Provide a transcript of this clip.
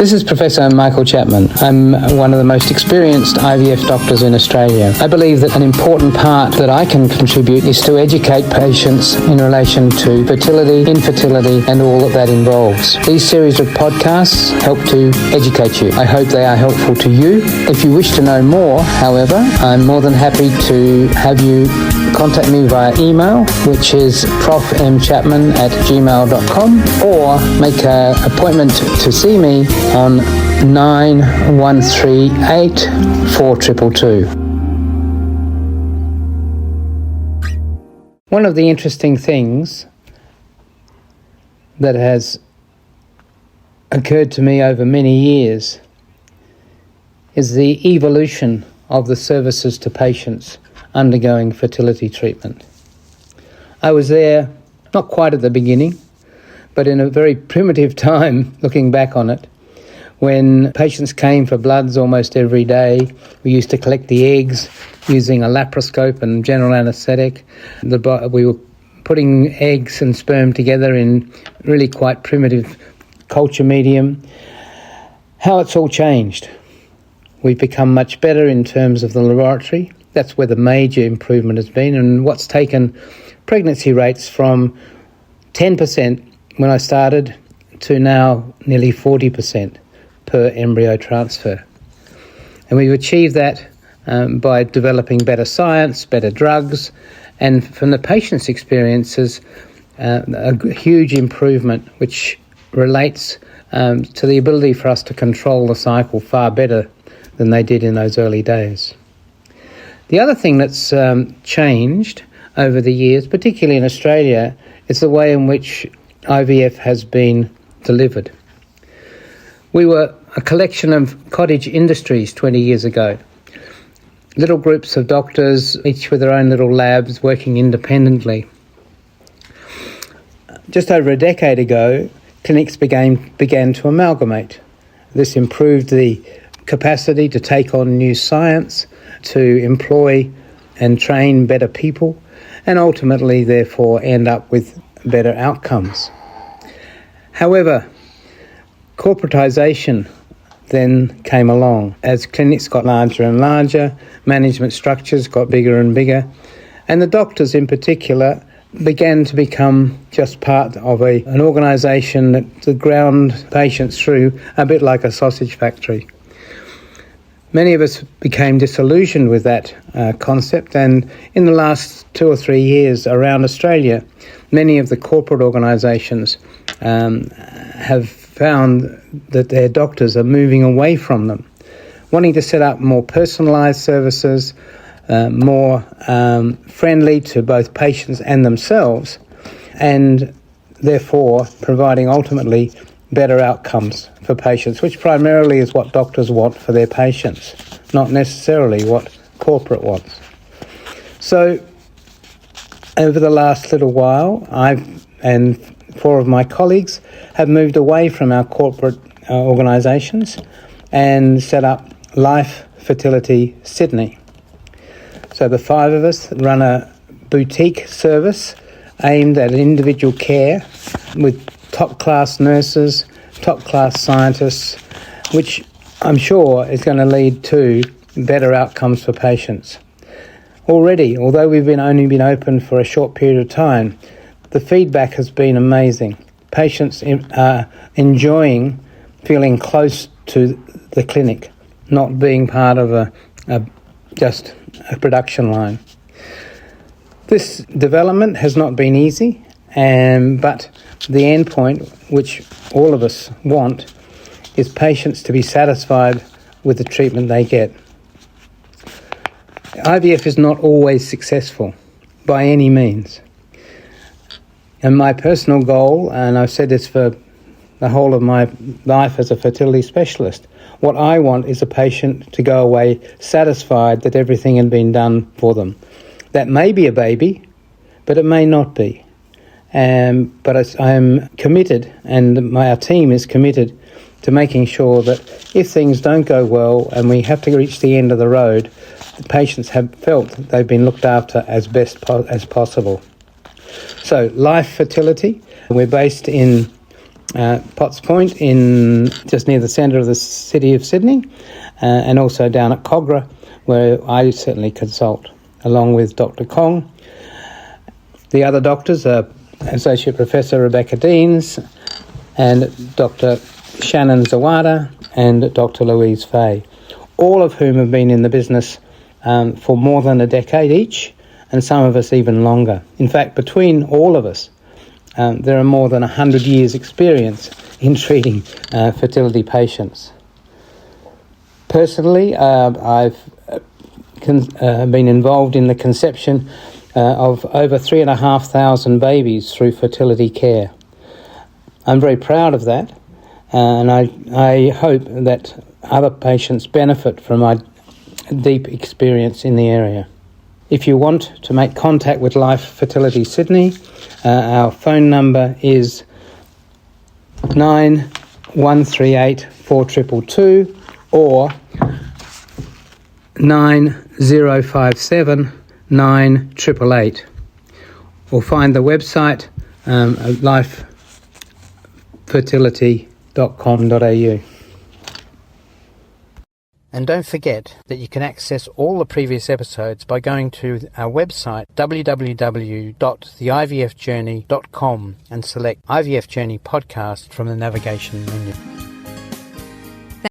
This is Professor Michael Chapman. I'm one of the most experienced IVF doctors in Australia. I believe that an important part that I can contribute is to educate patients in relation to fertility, infertility, and all that involves. These series of podcasts help to educate you. I hope they are helpful to you. If you wish to know more, however, I'm more than happy to have you contact me via email, which is profmchapman@gmail.com, or make an appointment to see me on 9138 4222. One of the interesting things that has occurred to me over many years is the evolution of the services to patients undergoing fertility treatment. I was there, not quite at the beginning, but in a very primitive time, looking back on it, when patients came for bloods almost every day. We used to collect the eggs using a laparoscope and general anaesthetic. We were putting eggs and sperm together in really quite primitive culture medium. How it's all changed. We've become much better in terms of the laboratory. That's where the major improvement has been, and what's taken pregnancy rates from 10% when I started to now nearly 40% per embryo transfer. And we've achieved that by developing better science, better drugs, and from the patient's experiences, a huge improvement which relates to the ability for us to control the cycle far better than they did in those early days. The other thing that's changed over the years, particularly in Australia, is the way in which IVF has been delivered. We were a collection of cottage industries 20 years ago. Little groups of doctors, each with their own little labs, working independently. Just over a decade ago, clinics began to amalgamate. This improved the capacity to take on new science, to employ and train better people, and ultimately, therefore, end up with better outcomes. However, corporatisation then came along. As clinics got larger and larger, management structures got bigger and bigger, and the doctors in particular began to become just part of an organisation that ground patients through a bit like a sausage factory. Many of us became disillusioned with that concept, and in the last 2 or 3 years around Australia, many of the corporate organisations have found that their doctors are moving away from them, wanting to set up more personalised services, more friendly to both patients and themselves, and therefore providing ultimately better outcomes for patients, which primarily is what doctors want for their patients, not necessarily what corporate wants. So over the last little while, and 4 of my colleagues have moved away from our corporate organisations and set up Life Fertility Sydney. So the 5 of us run a boutique service aimed at individual care with top-class nurses, top-class scientists, which I'm sure is going to lead to better outcomes for patients. Already, although we've only been open for a short period of time, the feedback has been amazing. Patients are enjoying feeling close to the clinic, not being part of just a production line. This development has not been easy, but the end point, which all of us want, is patients to be satisfied with the treatment they get. IVF is not always successful, by any means. And my personal goal, and I've said this for the whole of my life as a fertility specialist, what I want is a patient to go away satisfied that everything had been done for them. That may be a baby, but it may not be. But I'm committed, and our team is committed to making sure that if things don't go well and we have to reach the end of the road, the patients have felt that they've been looked after as best as possible. So, Life Fertility, we're based in Potts Point just near the centre of the city of Sydney, and also down at Cogra, where I certainly consult, along with Dr. Kong. The other doctors are Associate Professor Rebecca Deans and Dr. Shannon Zawada and Dr. Louise Fay, all of whom have been in the business for more than a decade each, and some of us even longer. In fact, between all of us, there are more than 100 years' experience in treating fertility patients. Personally, I've been involved in the conception of over 3,500 babies through fertility care. I'm very proud of that, and I hope that other patients benefit from my deep experience in the area. If you want to make contact with Life Fertility Sydney, our phone number is 9138 4222 or 9057 9888, or find the website lifefertility.com.au. And don't forget that you can access all the previous episodes by going to our website www.theivfjourney.com and select IVF Journey podcast from the navigation menu.